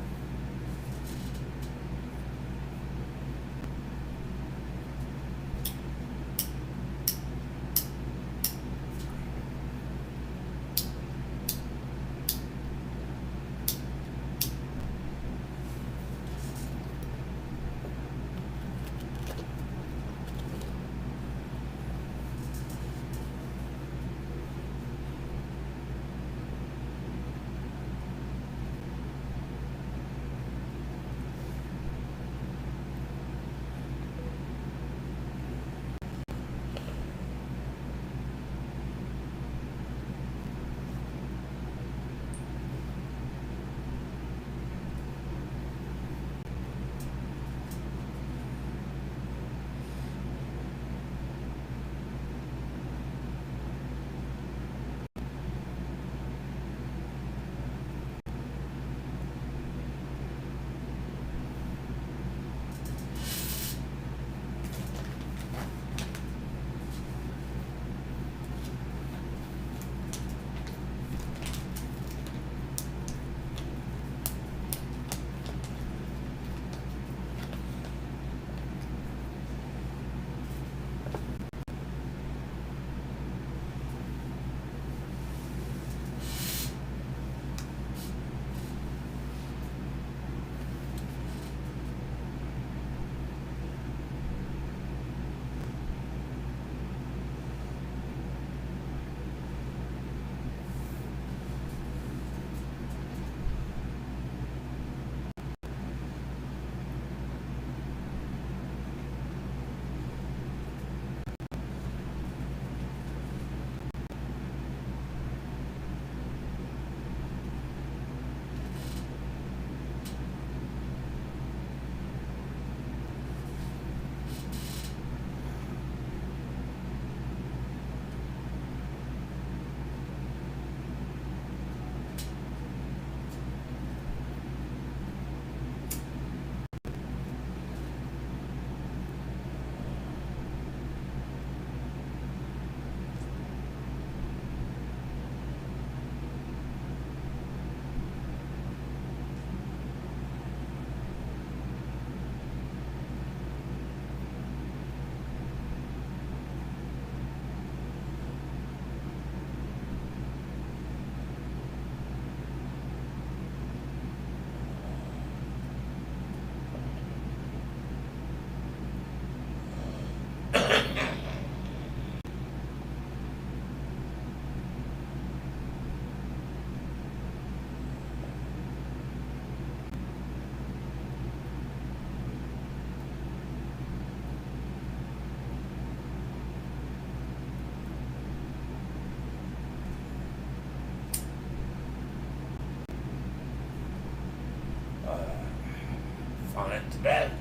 Fine tobacco.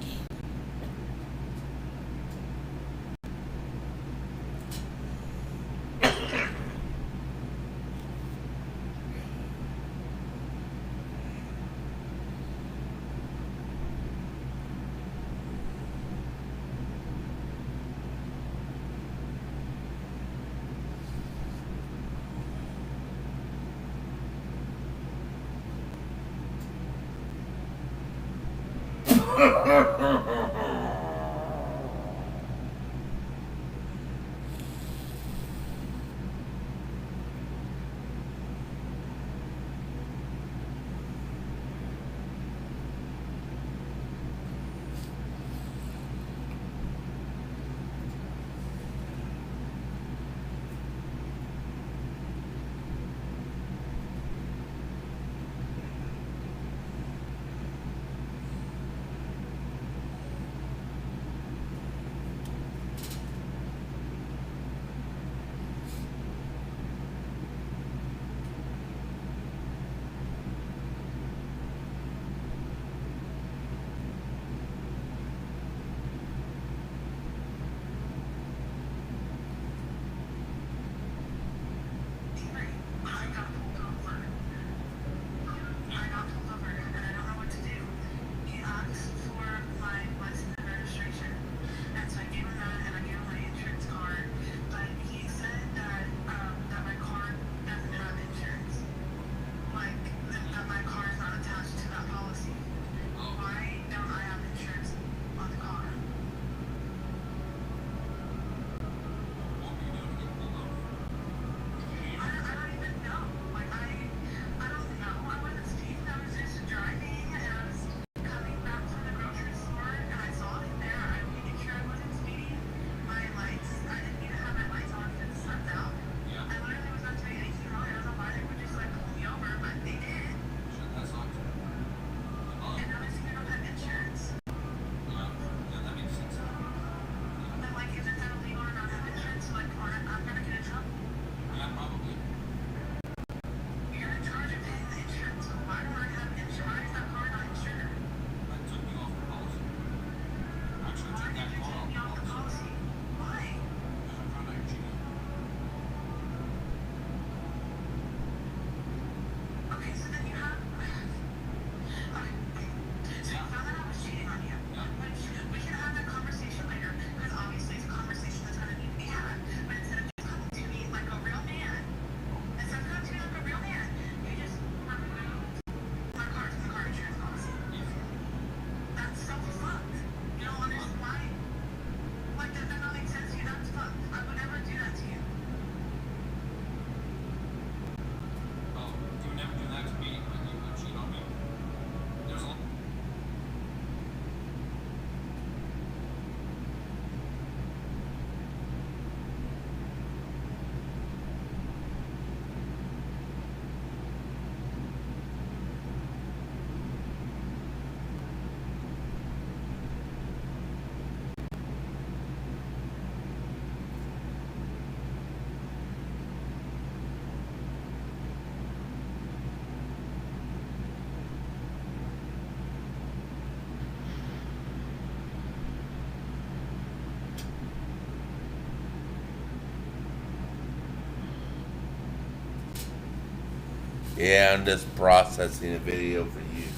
Yeah, I'm just processing a video for YouTube.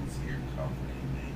Who's your company name?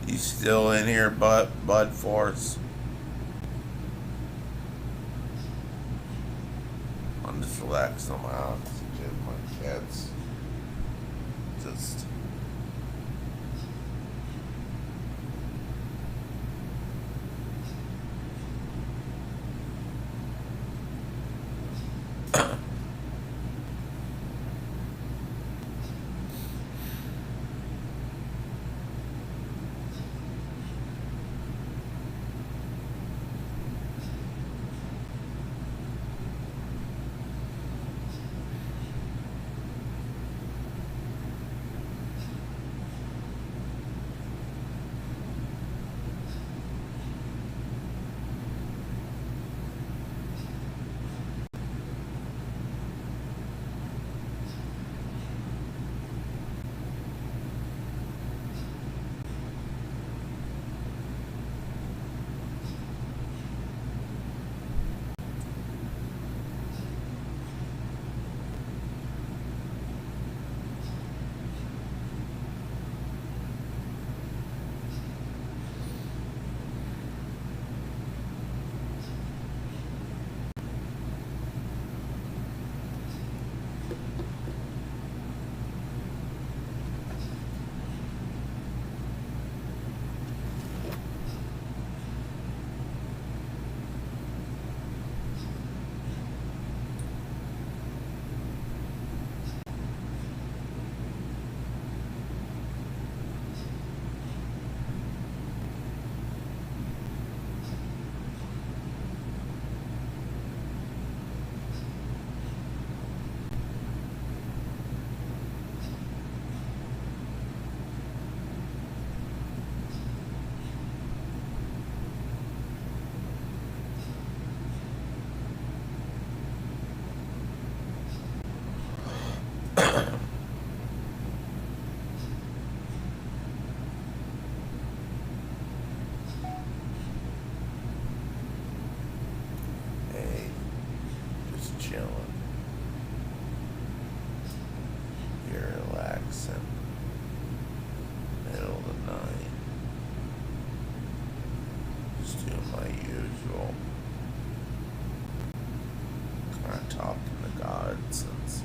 You still in here, Bud Force? I'm just relaxing on my oxygen. My cat's just. Hey, just chilling. You're relaxing. Middle of the night. Just doing my usual. Kind of talking to God since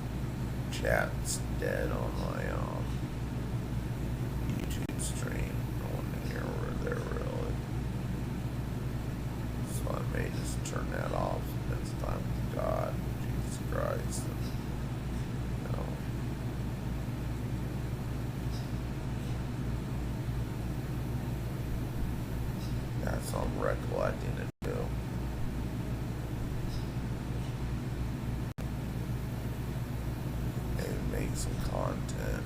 chat's dead on my YouTube stream. No one in here or there really. So I may just turn that off and spend time with God, Jesus Christ, and, you know. That's what I'm recollecting to do. Maybe make some content.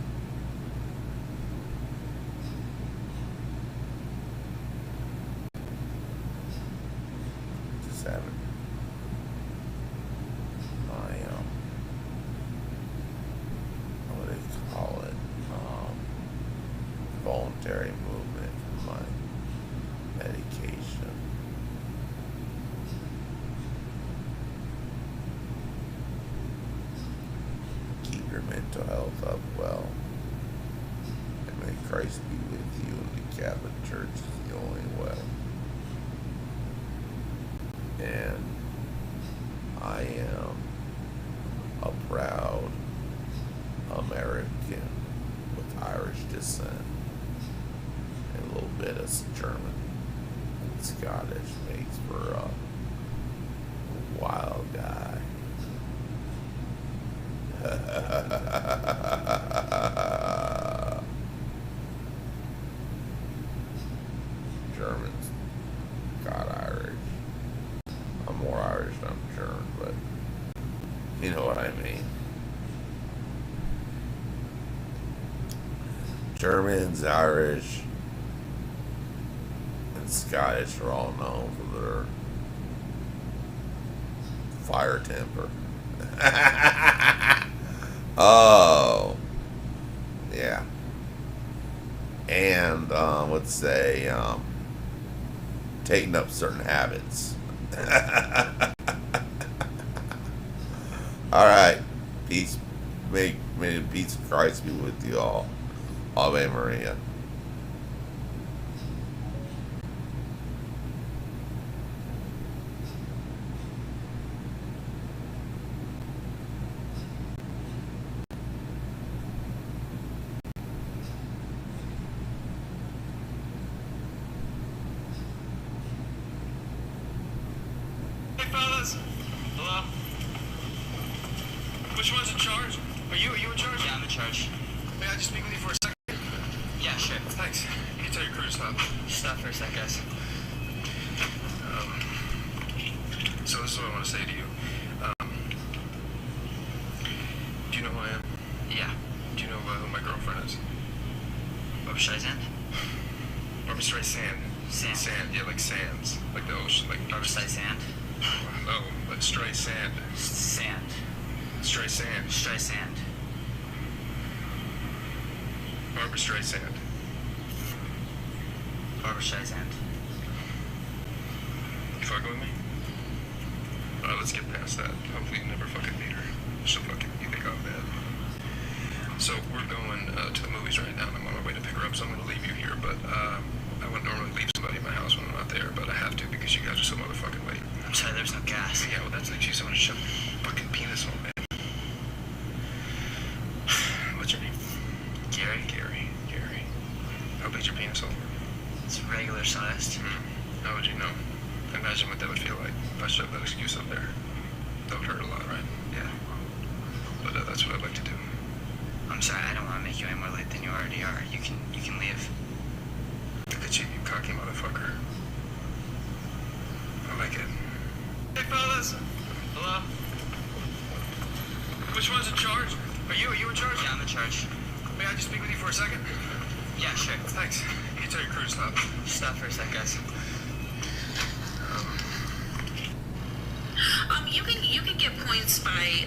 Just having my what do you call it? Voluntary movement for my medication. Keep your mental health up well. And may Christ be with you, and the Catholic Church is the only way. And I am a proud American with Irish descent and a little bit of German and Scottish. Makes for a wild guy. Germans got Irish. I'm more Irish than I'm German, but you know what I mean. Germans, Irish, and Scottish are all known for their fire temper. Oh, yeah. And let's say taking up certain habits. All right, peace. May the peace of Christ be with you all. Ave Maria. Hey fellas. Hello? Which one's in charge? Are you in charge? Yeah, I'm in charge. May I just speak with you for a second? Yeah, sure. Thanks. You can tell your crew to stop. Stop for a sec, guys. So this is what I want to say to you. Do you know who I am? Yeah. Do you know who my girlfriend is? Barbra Streisand? Barbra Streisand. Sand. Sand, yeah, like sands. Like the ocean. Like Barbra Streisand? No, like Streisand. Sand. Streisand. Streisand. Barbra Streisand. Barbra Streisand. You fucking with me? Let's get past that. Hopefully you never fucking meet her. She'll fucking you think I'm bad. So we're going to the movies right now, and I'm on my way to pick her up, so I'm gonna leave you here, but I wouldn't normally leave somebody in my house when I'm not there, but I have to because you guys are so motherfucking late. I'm sorry, there's no gas. Yeah, well that's like she's gonna shove your fucking penis hole, man. What's your name? Gary? Gary. How big's your penis hole? It's regular sized. How would you know? Imagine what that would feel like if I shoved that excuse up there. That would hurt a lot, right? Yeah. But that's what I'd like to do. I'm sorry, I don't want to make you any more late than you already are. You can leave. Look at you, you cocky motherfucker. I like it. Hey fellas! Hello? Which one's in charge? Are you in charge? Yeah, I'm in charge. May I just speak with you for a second? Yeah, sure. Thanks. You can tell your crew to stop. Stop for a sec, guys. You can get points by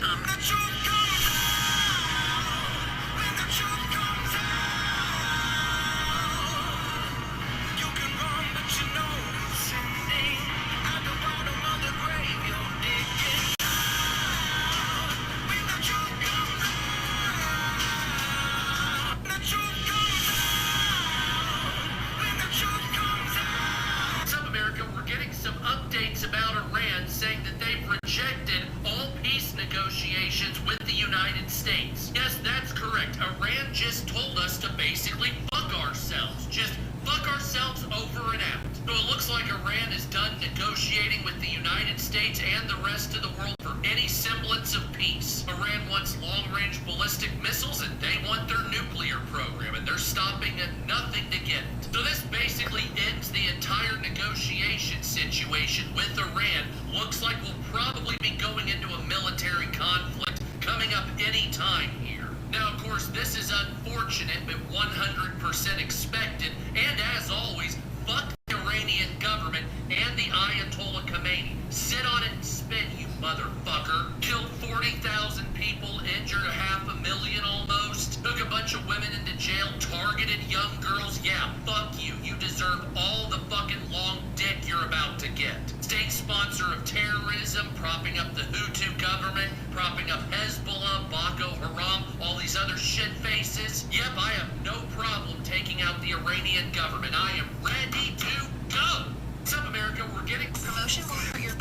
Some America, we're getting some updates about Iran saying that they've rejected all peace negotiations with the United States. Yes, that's correct. Iran just told us to basically fuck ourselves. Just fuck ourselves over and out. So it looks like Iran is done negotiating with the United States and the rest of the world for any semblance of peace. Iran wants long-range ballistic missiles and they want their nuclear program, and they're stopping at nothing to get it. So this basically ends the entire negotiation situation with Iran. Looks like we'll probably be going into a military conflict coming up any time here. Now, of course, this is unfortunate, but 100% expected, and as always, fuck the Iranian government and the Ayatollah Khomeini. Sit on it and spin, you motherfucker. Killed 40,000 people, injured 500,000 almost, took a bunch of women into jail, targeted young girls. Yeah, fuck you. You deserve all the fucking long dick you're about to get. State sponsor of terrorism, propping up the Hutu government, propping up Hezbollah, Boko Haram, all these other shit faces. Yep, I have no problem taking out the Iranian government. I am ready to go. Some America, we're getting promotion for your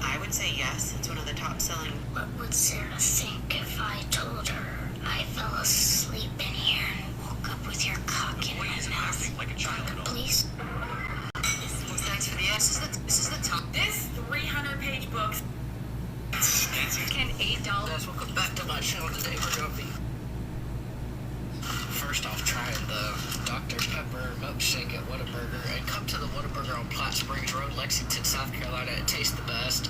I would say yes. It's one of the top selling. What would Sarah think if I told her I fell asleep in here and woke up with your cock in my mouth? Like a child. Please? Thanks for the yes. This is the top. This 300-page book. Nancy, $8. Guys, welcome back to my channel. Today we're going to be first off trying the Dr. Pepper milkshake at Whataburger, and come to the Whataburger on Platte Springs Road, Lexington, South Carolina. It tastes the best.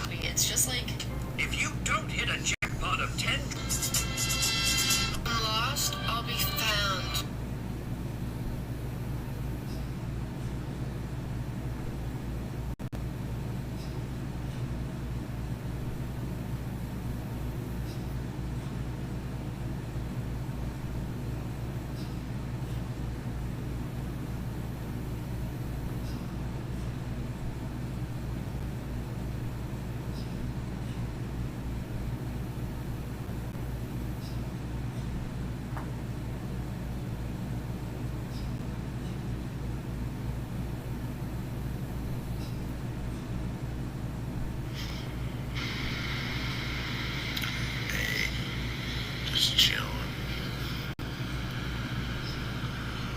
It's just like If you don't hit a jackpot of 10, I'm lost, I'll be found. Just chilling.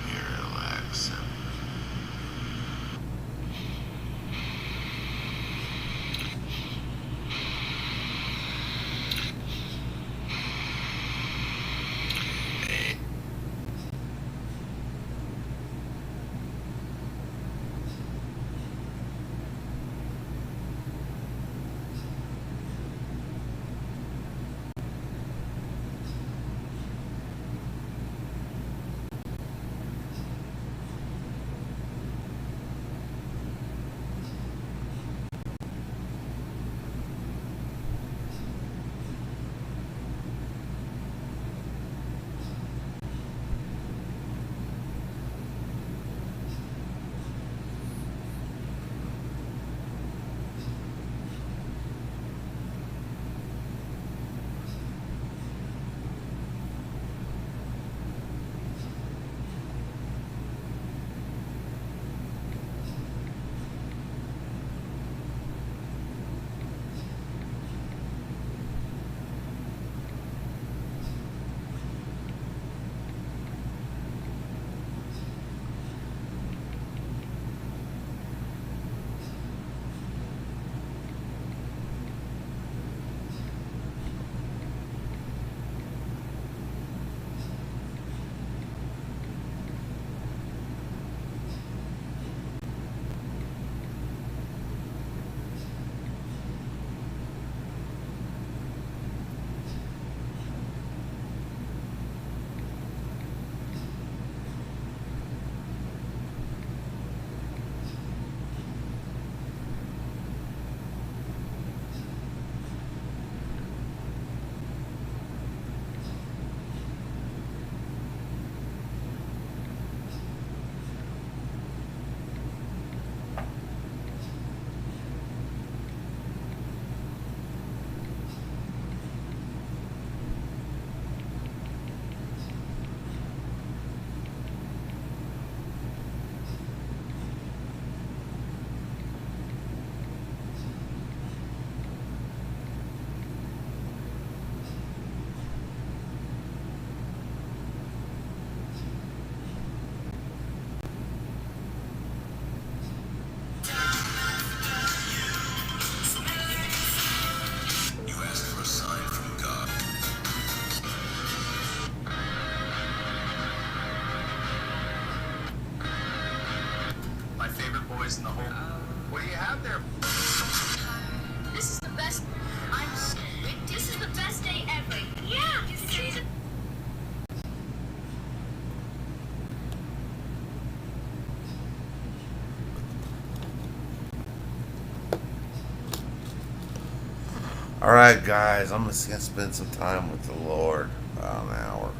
You're relaxing. Hey. boys in the whole. What do you have there? This is the best. This is the best day ever. Yeah. She's All right, guys, I'm gonna spend some time with the Lord, about an hour.